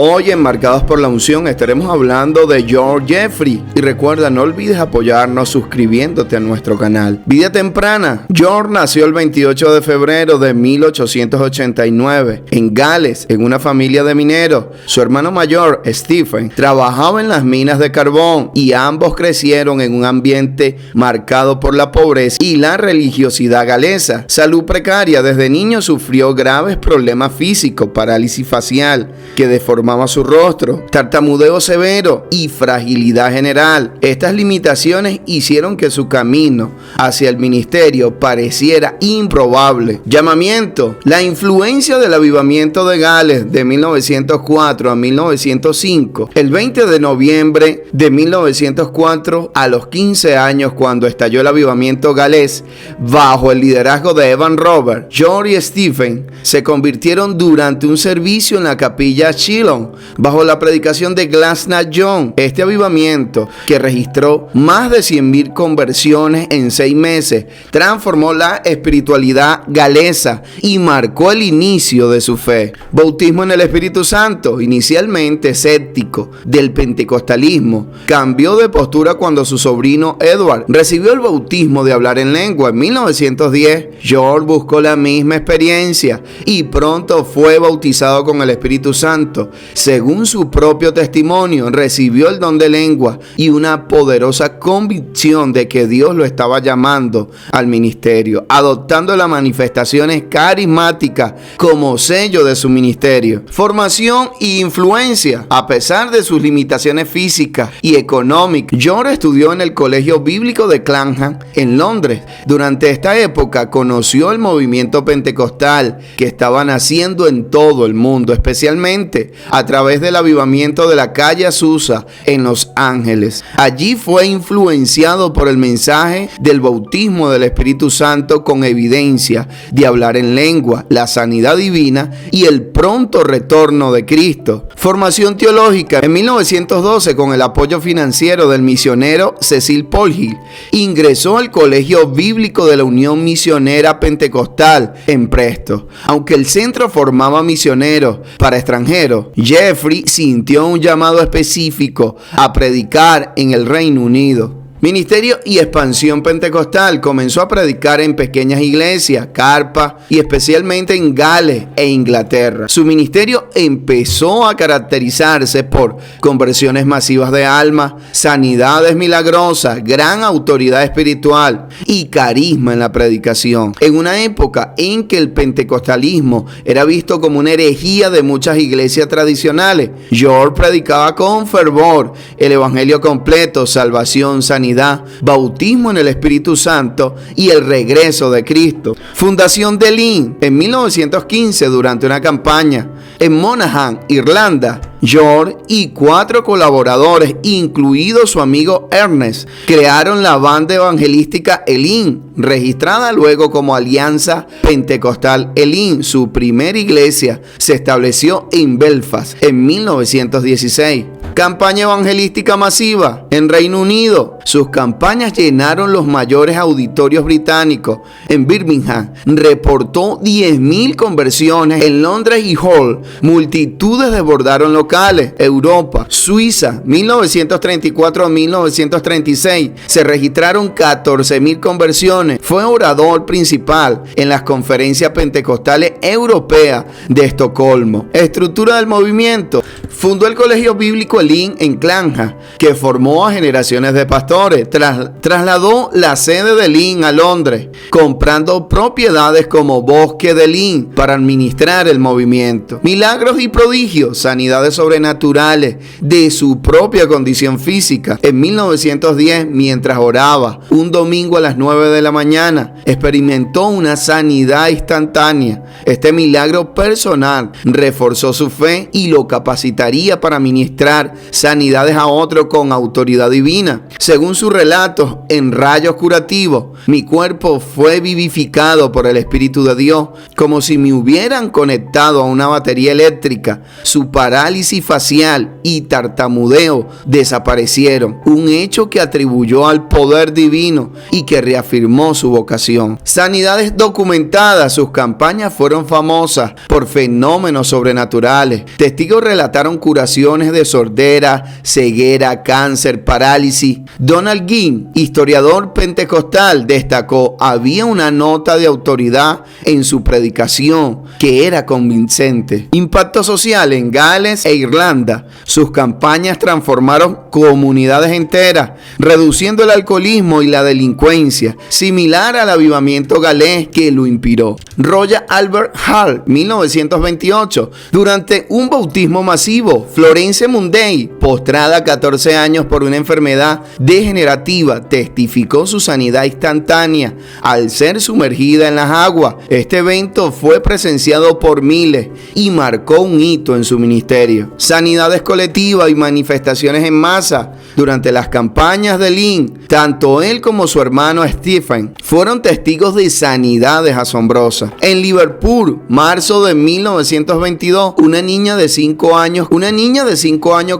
Hoy en Marcados por la Unción estaremos hablando de George Jeffrey. Y recuerda, no olvides apoyarnos suscribiéndote a nuestro canal. Vida temprana. George nació el 28 de febrero de 1889 en Gales, en una familia de mineros. Su hermano mayor, Stephen, trabajaba en las minas de carbón y ambos crecieron en un ambiente marcado por la pobreza y la religiosidad galesa. Salud precaria. Desde niño sufrió graves problemas físicos, parálisis facial que deformaba su rostro, tartamudeo severo y fragilidad general. Estas limitaciones hicieron que su camino hacia el ministerio pareciera improbable. Llamamiento. La influencia del avivamiento de Gales de 1904 a 1905. El 20 de noviembre de 1904, a los 15 años, cuando estalló el avivamiento galés, bajo el liderazgo de Evan Roberts, George y Stephen se convirtieron durante un servicio en la capilla Shiloh, bajo la predicación de Glasnat John. Este avivamiento, que registró más de 100,000 conversiones en 6 meses, transformó la espiritualidad galesa y marcó el inicio de su fe. Bautismo en el Espíritu Santo. Inicialmente escéptico del pentecostalismo, cambió de postura cuando su sobrino Edward recibió el bautismo de hablar en lengua. En 1910, George buscó la misma experiencia y pronto fue bautizado con el Espíritu Santo. Según su propio testimonio, recibió el don de lengua y una poderosa convicción de que Dios lo estaba llamando al ministerio, adoptando las manifestaciones carismáticas como sello de su ministerio. Formación e influencia. A pesar de sus limitaciones físicas y económicas, George estudió en el Colegio Bíblico de Clapham en Londres. Durante esta época conoció el movimiento pentecostal que estaba naciendo en todo el mundo, especialmente a través del avivamiento de la calle Azusa en Los Ángeles. Allí fue influenciado por el mensaje del bautismo del Espíritu Santo, con evidencia de hablar en lengua, la sanidad divina y el pronto retorno de Cristo. Formación teológica. En 1912, con el apoyo financiero del misionero Cecil Polhill, ingresó al Colegio Bíblico de la Unión Misionera Pentecostal en Presto. Aunque el centro formaba misioneros para extranjeros, Jeffrey sintió un llamado específico a predicar en el Reino Unido. Ministerio y expansión pentecostal. Comenzó a predicar en pequeñas iglesias, carpas y especialmente en Gales e Inglaterra. Su ministerio empezó a caracterizarse por conversiones masivas de almas, sanidades milagrosas, gran autoridad espiritual y carisma en la predicación. En una época en que el pentecostalismo era visto como una herejía de muchas iglesias tradicionales, George predicaba con fervor el evangelio completo: salvación, sanidad, bautismo en el Espíritu Santo y el regreso de Cristo. Fundación de Elim. En 1915, durante una campaña en Monaghan, Irlanda, George y 4 colaboradores, incluido su amigo Ernest, crearon la banda evangelística Elim, registrada luego como Alianza Pentecostal Elim. Su primera iglesia se estableció en Belfast en 1916. Campaña evangelística masiva en Reino Unido. Sus campañas llenaron los mayores auditorios británicos. En Birmingham reportó 10,000 conversiones. En Londres y Hull, multitudes desbordaron locales. Europa, Suiza, 1934 a 1936, se registraron 14,000 conversiones. Fue orador principal en las conferencias pentecostales europeas de Estocolmo. Estructura del movimiento. Fundó el Colegio Bíblico Elim en Clapham, que formó a generaciones de pastores. Trasladó la sede de Elim a Londres, comprando propiedades como Bosque de Elim para administrar el movimiento. Milagros y prodigios, sanidades sobrenaturales de su propia condición física. En 1910, mientras oraba un domingo a las 9 de la mañana, experimentó una sanidad instantánea. Este milagro personal reforzó su fe y lo capacitaría para ministrar sanidades a otros con autoridad divina. Según Según su relato, en rayos curativos, mi cuerpo fue vivificado por el Espíritu de Dios, como si me hubieran conectado a una batería eléctrica. Su parálisis facial y tartamudeo desaparecieron, un hecho que atribuyó al poder divino y que reafirmó su vocación. Sanidades documentadas, sus campañas fueron famosas por fenómenos sobrenaturales. Testigos relataron curaciones de sordera, ceguera, cáncer, parálisis. Donald Ginn, historiador pentecostal, destacó: había una nota de autoridad en su predicación que era convincente. Impacto social en Gales e Irlanda. Sus campañas transformaron comunidades enteras, reduciendo el alcoholismo y la delincuencia, similar al avivamiento galés que lo inspiró. Royal Albert Hall, 1928. Durante un bautismo masivo, Florence Munday, postrada 14 años por una enfermedad degenerativa, testificó su sanidad instantánea al ser sumergida en las aguas. Este evento fue presenciado por miles y marcó un hito en su ministerio. Sanidades colectivas y manifestaciones en masa. Durante las campañas de Lynn, tanto él como su hermano Stephen fueron testigos de sanidades asombrosas. En Liverpool, marzo de 1922, una niña de 5 años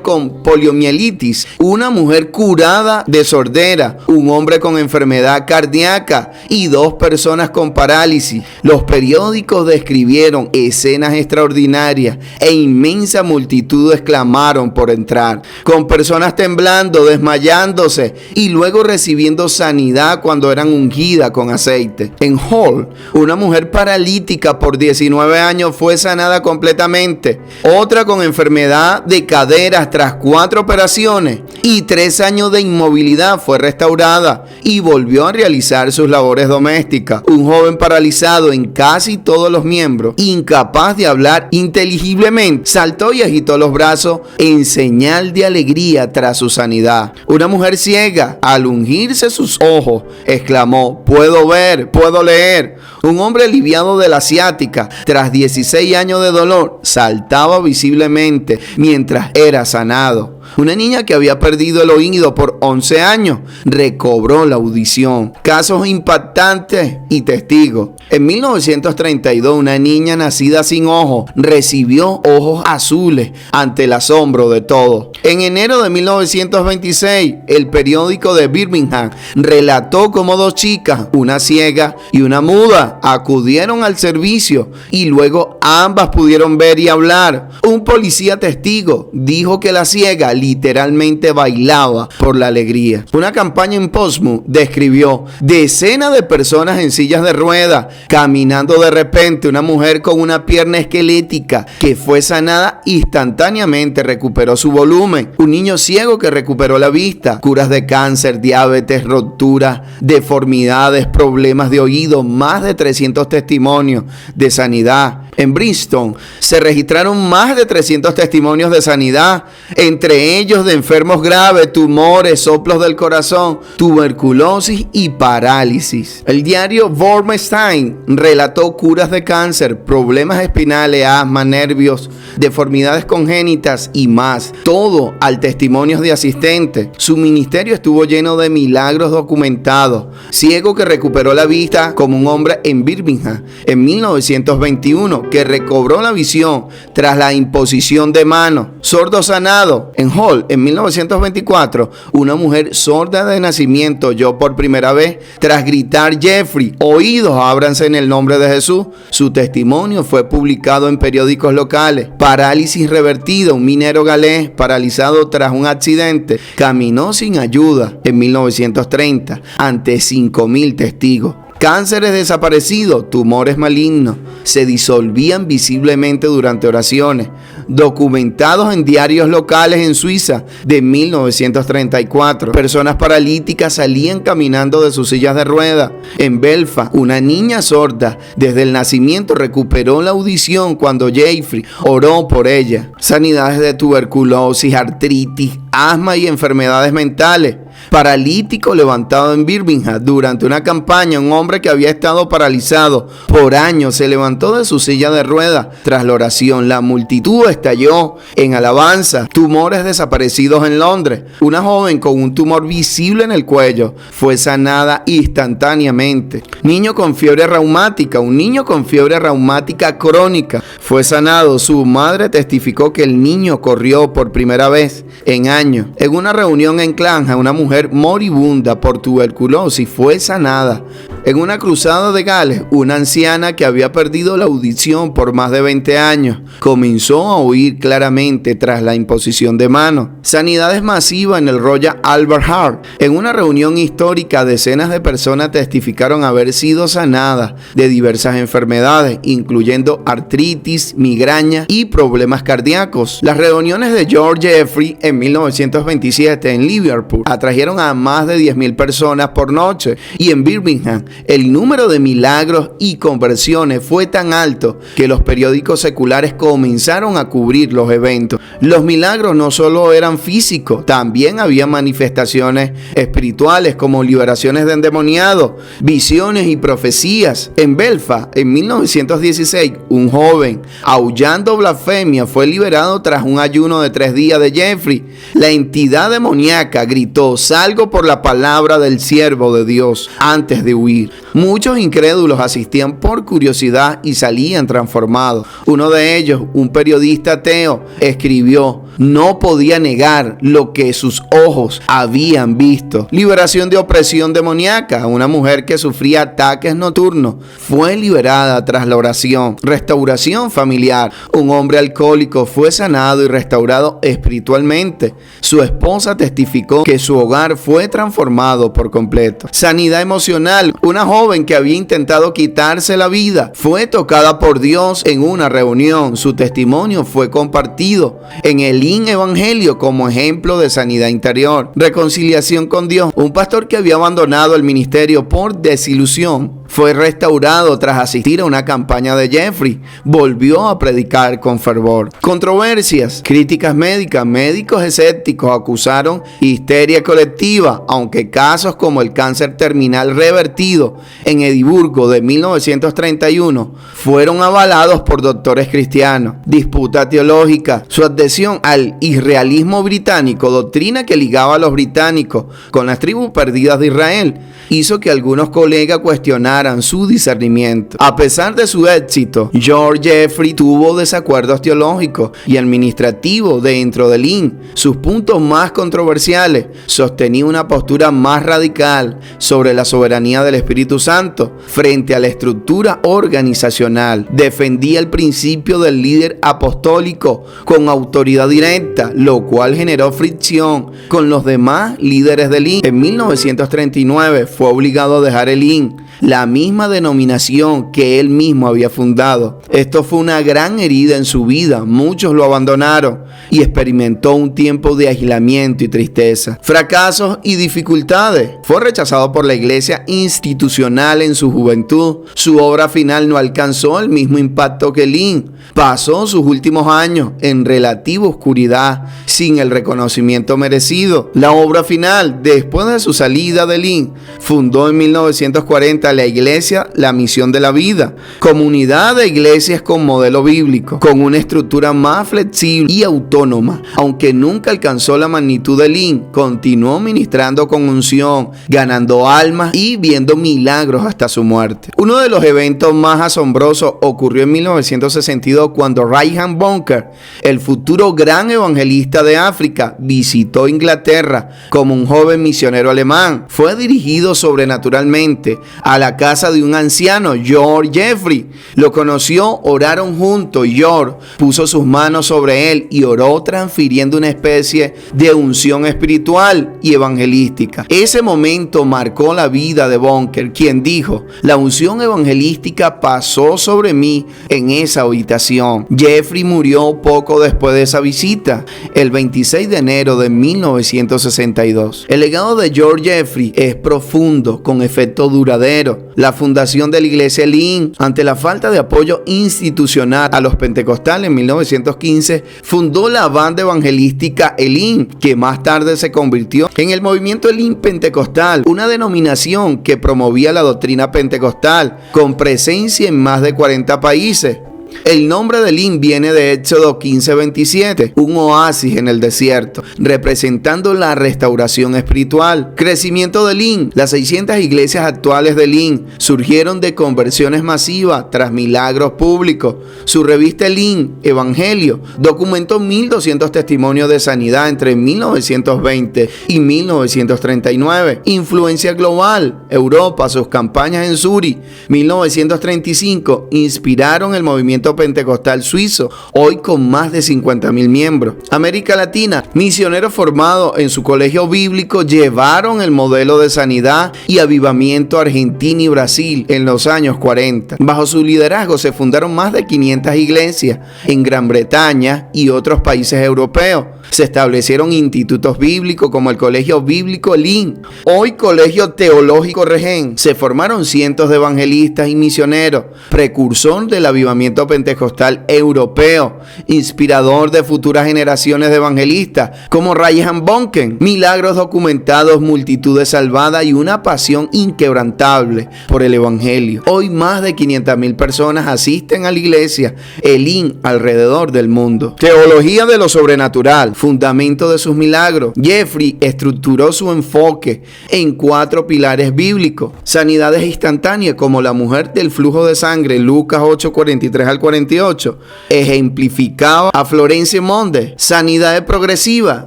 con poliomielitis, una mujer curada de sordera, un hombre con enfermedad cardíaca y 2 personas con parálisis. Los periódicos describieron escenas extraordinarias e inmensa multitud exclamaron por entrar, con personas temblando, desmayándose y luego recibiendo sanidad cuando eran ungidas con aceite. En Hull, una mujer paralítica por 19 años fue sanada completamente. Otra con enfermedad de caderas tras 4 operaciones y 3 años de inmovilidad fue restaurada y volvió a realizar sus labores domésticas. Un joven paralizado en casi todos los miembros, incapaz de hablar inteligiblemente, saltó y agitó los brazos en señal de alegría tras su sanidad. Una mujer ciega, al ungirse sus ojos, exclamó: puedo ver, puedo leer. Un hombre aliviado de la ciática, tras 16 años de dolor, saltaba visiblemente mientras era sanado. Una niña que había perdido el oído por 11 años recobró la audición. Casos impactantes y testigos. En 1932, una niña nacida sin ojos recibió ojos azules ante el asombro de todos. En enero de 1926, el periódico de Birmingham relató cómo 2 chicas, una ciega y una muda, acudieron al servicio y luego ambas pudieron ver y hablar. Un policía testigo dijo que la ciega literalmente bailaba por la alegría. Una campaña en Portsmouth describió decenas de personas en sillas de ruedas caminando. De repente, una mujer con una pierna esquelética que fue sanada instantáneamente recuperó su volumen. Un niño ciego que recuperó la vista. Curas de cáncer, diabetes, rupturas, deformidades, problemas de oído. Más de 300 testimonios de sanidad. En Bristol se registraron más de 300 testimonios de sanidad, entre ellos de enfermos graves, tumores, soplos del corazón, tuberculosis y parálisis. El diario Vormstein relató curas de cáncer, problemas espinales, asma, nervios, deformidades congénitas y más. Todo al testimonio de asistentes. Su ministerio estuvo lleno de milagros documentados. Ciego que recuperó la vista, como un hombre en Birmingham en 1921, que recobró la visión tras la imposición de manos. Sordo sanado. En Hull, en 1924, una mujer sorda de nacimiento oyó por primera vez tras gritar: Jeffrey, oídos ábranse en el nombre de Jesús. Su testimonio fue publicado en periódicos locales. Parálisis revertida. Un minero galés paralizado tras un accidente caminó sin ayuda en 1930 ante 5,000 testigos. Cánceres desaparecidos, tumores malignos, se disolvían visiblemente durante oraciones, documentados en diarios locales en Suiza de 1934. Personas paralíticas salían caminando de sus sillas de ruedas. En Belfast, una niña sorda desde el nacimiento recuperó la audición cuando Jeffrey oró por ella. Sanidades de tuberculosis, artritis, asma y enfermedades mentales. paralítico levantado en Birmingham. Durante una campaña, un hombre que había estado paralizado por años se levantó de su silla de ruedas. Tras la oración, la multitud estalló en alabanza. Tumores desaparecidos en Londres. Una joven con un tumor visible en el cuello fue sanada instantáneamente. Niño con fiebre reumática. Un niño con fiebre reumática crónica fue sanado. Su madre testificó que el niño corrió por primera vez en años. En una reunión en Clanger, una mujer moribunda por tuberculosis fue sanada. En una cruzada de Gales, una anciana que había perdido la audición por más de 20 años comenzó a oír claramente tras la imposición de manos. Sanidades masivas en el Royal Albert Hall. En una reunión histórica, decenas de personas testificaron haber sido sanadas de diversas enfermedades, incluyendo artritis, migraña y problemas cardíacos. Las reuniones de George Jeffrey en 1927 en Liverpool atrajeron a más de 10.000 personas por noche, y en Birmingham el número de milagros y conversiones fue tan alto que los periódicos seculares comenzaron a cubrir los eventos. Los milagros no solo eran físicos, también había manifestaciones espirituales como liberaciones de endemoniados, visiones y profecías. En Belfast, en 1916, un joven aullando blasfemia fue liberado tras un ayuno de 3 días de Jeffrey. La entidad demoníaca gritó: "Salgo por la palabra del siervo de Dios", antes de huir. Muchos incrédulos asistían por curiosidad y salían transformados. Uno de ellos, un periodista ateo, escribió: "No podía negar lo que sus ojos habían visto". Liberación de opresión demoníaca. Una mujer que sufría ataques nocturnos fue liberada tras la oración. Restauración familiar. Un hombre alcohólico fue sanado y restaurado espiritualmente. Su esposa testificó que su hogar fue transformado por completo. Sanidad emocional. Una joven que había intentado quitarse la vida fue tocada por Dios en una reunión. Su testimonio fue compartido en el Evangelio como ejemplo de sanidad interior. Reconciliación con Dios. Un pastor que había abandonado el ministerio por desilusión fue restaurado tras asistir a una campaña de Jeffrey. Volvió a predicar con fervor. Controversias. Críticas médicas. Médicos escépticos acusaron histeria colectiva, aunque casos como el cáncer terminal revertido en Edimburgo de 1931 fueron avalados por doctores cristianos. Disputa teológica. Su adhesión al israelismo británico, doctrina que ligaba a los británicos con las tribus perdidas de Israel, hizo que algunos colegas cuestionaran su discernimiento. A pesar de su éxito, George Jeffrey tuvo desacuerdos teológicos y administrativos dentro del IN. Sus puntos más controversiales: sostenía una postura más radical sobre la soberanía del Espíritu Santo frente a la estructura organizacional. Defendía el principio del líder apostólico con autoridad directa, lo cual generó fricción con los demás líderes del IN. En 1939 fue obligado a dejar el IN, la misma denominación que él mismo había fundado. Esto fue una gran herida en su vida. Muchos lo abandonaron y experimentó un tiempo de aislamiento y tristeza. Fracasos y dificultades. Fue rechazado por la iglesia institucional en su juventud. Su obra final no alcanzó el mismo impacto que Lynn. Pasó sus últimos años en relativa oscuridad, sin el reconocimiento merecido. La obra final, después de su salida de Lynn, fundó en 1940 la iglesia La Misión de la Vida, comunidad de iglesias con modelo bíblico, con una estructura más flexible y autónoma. Aunque nunca alcanzó la magnitud de Lynn, continuó ministrando con unción, ganando almas y viendo milagros hasta su muerte. Uno de los eventos más asombrosos ocurrió en 1962 cuando Reinhard Bonnke, el futuro gran evangelista de África, visitó Inglaterra como un joven misionero alemán. Fue dirigido sobrenaturalmente a la casa de un anciano, George Jeffrey. Lo conoció, oraron juntos. George puso sus manos sobre él y oró, transfiriendo una especie de unción espiritual y evangelística. Ese momento marcó la vida de Bonnke, quien dijo: la unción evangelística pasó sobre mí en esa habitación. Jeffrey murió poco después de esa visita, el 26 de enero de 1962. El legado de George Jeffrey es profundo, con efecto duradero misionero, la fundación de la iglesia Elim. Ante la falta de apoyo institucional a los pentecostales en 1915, fundó la banda evangelística Elim, que más tarde se convirtió en el movimiento Elim Pentecostal, una denominación que promovía la doctrina pentecostal, con presencia en más de 40 países. El nombre de Elim viene de Éxodo 15:27, un oasis en el desierto, representando la restauración espiritual. Crecimiento de Elim. Las 600 iglesias actuales de Elim surgieron de conversiones masivas tras milagros públicos. Su revista Elim, Evangelio, documentó 1.200 testimonios de sanidad entre 1920 y 1939. Influencia global. Europa, sus campañas en Zurich, 1935, inspiraron el movimiento pentecostal suizo, hoy con más de 50.000 miembros. América Latina, misioneros formados en su colegio bíblico llevaron el modelo de sanidad y avivamiento a Argentina y Brasil en los años 40. Bajo su liderazgo se fundaron más de 500 iglesias en Gran Bretaña y otros países europeos. Se establecieron institutos bíblicos como el Colegio Bíblico Elim, hoy Colegio Teológico Regen. Se formaron cientos de evangelistas y misioneros, precursor del avivamiento pentecostal europeo, inspirador de futuras generaciones de evangelistas como Reinhard Bonnke. Milagros documentados, multitudes salvadas y una pasión inquebrantable por el evangelio. Hoy más de 500.000 personas asisten a la iglesia Elim alrededor del mundo. Teología de lo sobrenatural, fundamento de sus milagros. Jeffrey estructuró su enfoque en 4 pilares bíblicos. Sanidades instantáneas como la mujer del flujo de sangre, Lucas 8:43 al 48. Ejemplificaba a Florence Monde. Sanidades progresivas,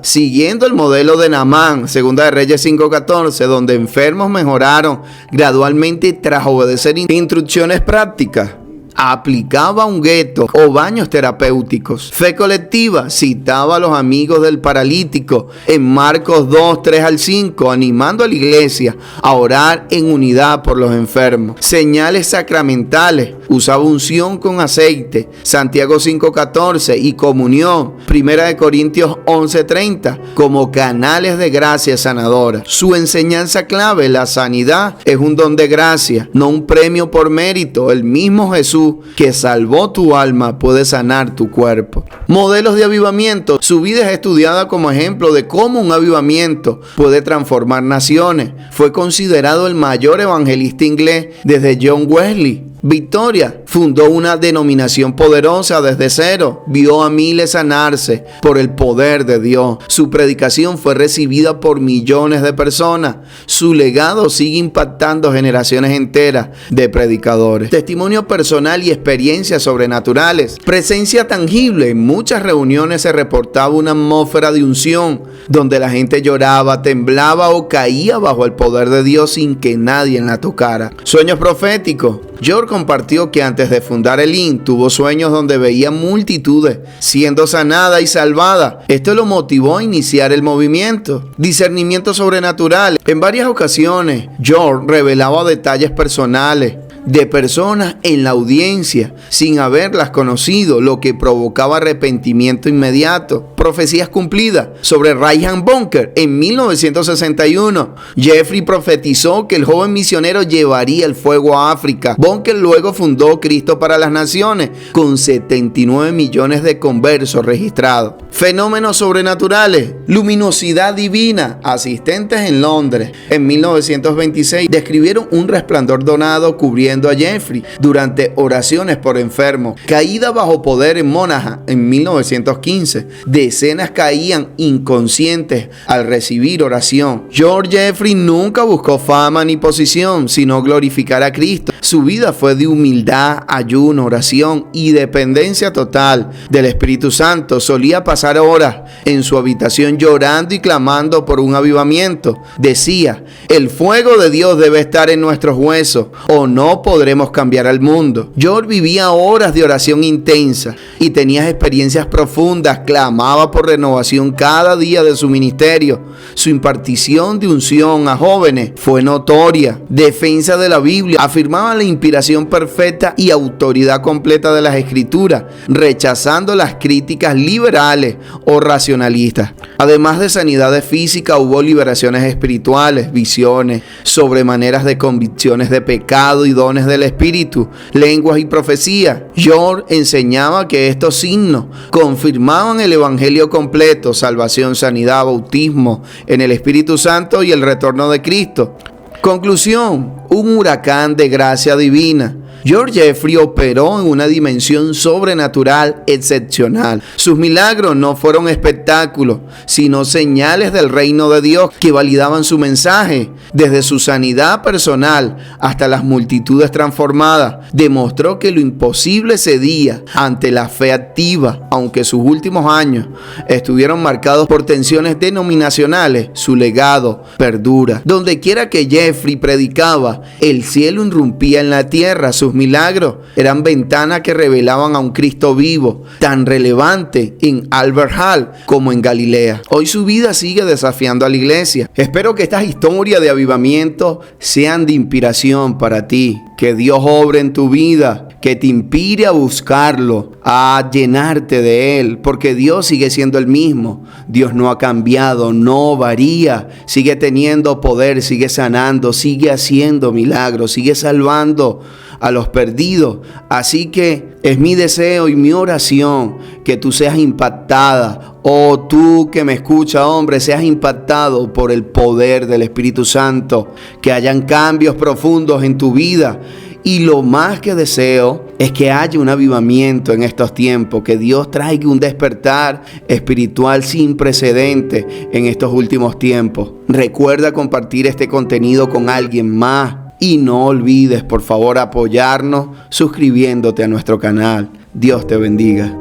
siguiendo el modelo de Naamán, Segunda de Reyes 5:14, donde enfermos mejoraron gradualmente tras obedecer instrucciones prácticas. Aplicaba ungüentos o baños terapéuticos. Fe colectiva, citaba a los amigos del paralítico en Marcos 2:3 al 5, animando a la iglesia a orar en unidad por los enfermos. Señales sacramentales, usaba unción con aceite, Santiago 5:14, y comunión, 1 Corintios 11:30, como canales de gracia sanadora. Su enseñanza clave: la sanidad es un don de gracia, no un premio por mérito. El mismo Jesús que salvó tu alma puede sanar tu cuerpo. Modelos de avivamiento. Su vida es estudiada como ejemplo de cómo un avivamiento puede transformar naciones. Fue considerado el mayor evangelista inglés desde John Wesley. Victoria fundó una denominación poderosa desde cero. Vio a miles sanarse por el poder de Dios. Su predicación fue recibida por millones de personas. Su legado sigue impactando generaciones enteras de predicadores. Testimonio personal y experiencias sobrenaturales. Presencia tangible. En muchas reuniones se reportaba una atmósfera de unción, donde la gente lloraba, temblaba o caía bajo el poder de Dios sin que nadie la tocara. Sueños proféticos. George compartió que antes de fundar Elim tuvo sueños donde veía multitudes siendo sanadas y salvadas. Esto lo motivó a iniciar el movimiento. Discernimiento sobrenatural. En varias ocasiones, George revelaba detalles personales de personas en la audiencia sin haberlas conocido, lo que provocaba arrepentimiento inmediato. Profecías cumplidas sobre Reinhard Bonnke. En 1961, Jeffrey profetizó que el joven misionero llevaría el fuego a África. Bonnke luego fundó Cristo para las Naciones, con 79 millones de conversos registrados. Fenómenos sobrenaturales. Luminosidad divina. Asistentes en Londres en 1926 describieron un resplandor dorado cubriendo a Jeffrey durante oraciones por enfermos. Caída bajo poder en Monaghan en 1915. Decenas caían inconscientes al recibir oración. George Jeffrey nunca buscó fama ni posición, sino glorificar a Cristo. Su vida fue de humildad, ayuno, oración y dependencia total del Espíritu Santo. Solía pasar horas en su habitación llorando y clamando por un avivamiento. Decía: el fuego de Dios debe estar en nuestros huesos, o no no podremos cambiar al mundo. George vivía horas de oración intensa y tenía experiencias profundas. Clamaba por renovación cada día de su ministerio. Su impartición de unción a jóvenes fue notoria. Defensa de la Biblia. Afirmaba la inspiración perfecta y autoridad completa de las Escrituras, rechazando las críticas liberales o racionalistas. Además de sanidades físicas, hubo liberaciones espirituales, visiones, sobremaneras de convicciones de pecado y dones del Espíritu, lenguas y profecía. George enseñaba que estos signos confirmaban el evangelio completo: salvación, sanidad, bautismo en el Espíritu Santo y el retorno de Cristo. Conclusión: un huracán de gracia divina. George Jeffrey operó en una dimensión sobrenatural excepcional. Sus milagros no fueron espectáculos, sino señales del reino de Dios que validaban su mensaje. Desde su sanidad personal hasta las multitudes transformadas, demostró que lo imposible cedía ante la fe activa. Aunque sus últimos años estuvieron marcados por tensiones denominacionales, su legado perdura. Donde quiera que Jeffrey predicaba, el cielo irrumpía en la tierra. Sus milagros eran ventanas que revelaban a un Cristo vivo, tan relevante en Albert Hall como en Galilea. Hoy su vida sigue desafiando a la iglesia. Espero que estas historias de avivamiento sean de inspiración para ti. Que Dios obre en tu vida, que te inspire a buscarlo, a llenarte de Él, porque Dios sigue siendo el mismo. Dios no ha cambiado, no varía, sigue teniendo poder, sigue sanando, sigue haciendo milagros, sigue salvando a los perdidos. Así que es mi deseo y mi oración que tú seas impactada, o tú que me escuchas, hombre, seas impactado por el poder del Espíritu Santo, que hayan cambios profundos en tu vida. Y lo más que deseo es que haya un avivamiento en estos tiempos, que Dios traiga un despertar espiritual sin precedentes en estos últimos tiempos. Recuerda compartir este contenido con alguien más y no olvides, por favor, apoyarnos suscribiéndote a nuestro canal. Dios te bendiga.